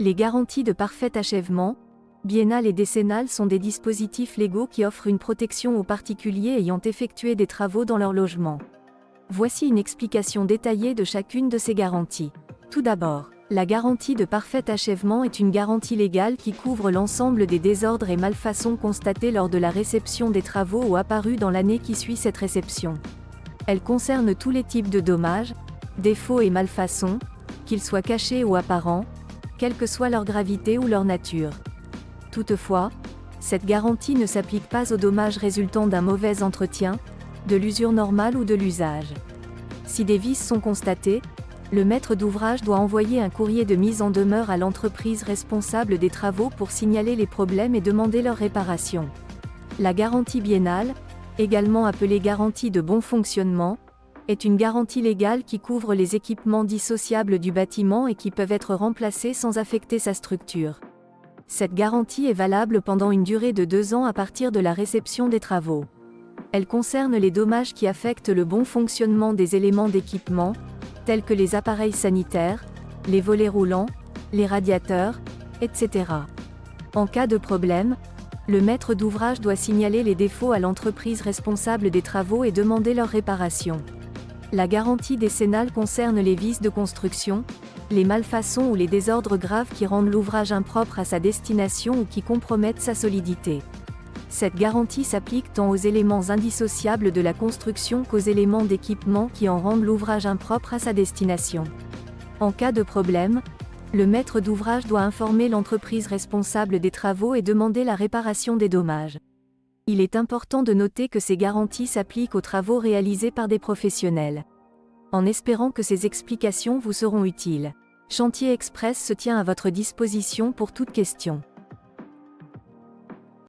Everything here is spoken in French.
Les garanties de parfait achèvement, biennales et décennales sont des dispositifs légaux qui offrent une protection aux particuliers ayant effectué des travaux dans leur logement. Voici une explication détaillée de chacune de ces garanties. Tout d'abord, la garantie de parfait achèvement est une garantie légale qui couvre l'ensemble des désordres et malfaçons constatés lors de la réception des travaux ou apparus dans l'année qui suit cette réception. Elle concerne tous les types de dommages, défauts et malfaçons, qu'ils soient cachés ou apparents, quelle que soit leur gravité ou leur nature. Toutefois, cette garantie ne s'applique pas aux dommages résultant d'un mauvais entretien, de l'usure normale ou de l'usage. Si des vices sont constatés, le maître d'ouvrage doit envoyer un courrier de mise en demeure à l'entreprise responsable des travaux pour signaler les problèmes et demander leur réparation. La garantie biennale, également appelée garantie de bon fonctionnement, est une garantie légale qui couvre les équipements dissociables du bâtiment et qui peuvent être remplacés sans affecter sa structure. Cette garantie est valable pendant une durée de 2 ans à partir de la réception des travaux. Elle concerne les dommages qui affectent le bon fonctionnement des éléments d'équipement, tels que les appareils sanitaires, les volets roulants, les radiateurs, etc. En cas de problème, le maître d'ouvrage doit signaler les défauts à l'entreprise responsable des travaux et demander leur réparation. La garantie décennale concerne les vices de construction, les malfaçons ou les désordres graves qui rendent l'ouvrage impropre à sa destination ou qui compromettent sa solidité. Cette garantie s'applique tant aux éléments indissociables de la construction qu'aux éléments d'équipement qui en rendent l'ouvrage impropre à sa destination. En cas de problème, le maître d'ouvrage doit informer l'entreprise responsable des travaux et demander la réparation des dommages. Il est important de noter que ces garanties s'appliquent aux travaux réalisés par des professionnels. En espérant que ces explications vous seront utiles. Chantier Express se tient à votre disposition pour toute question.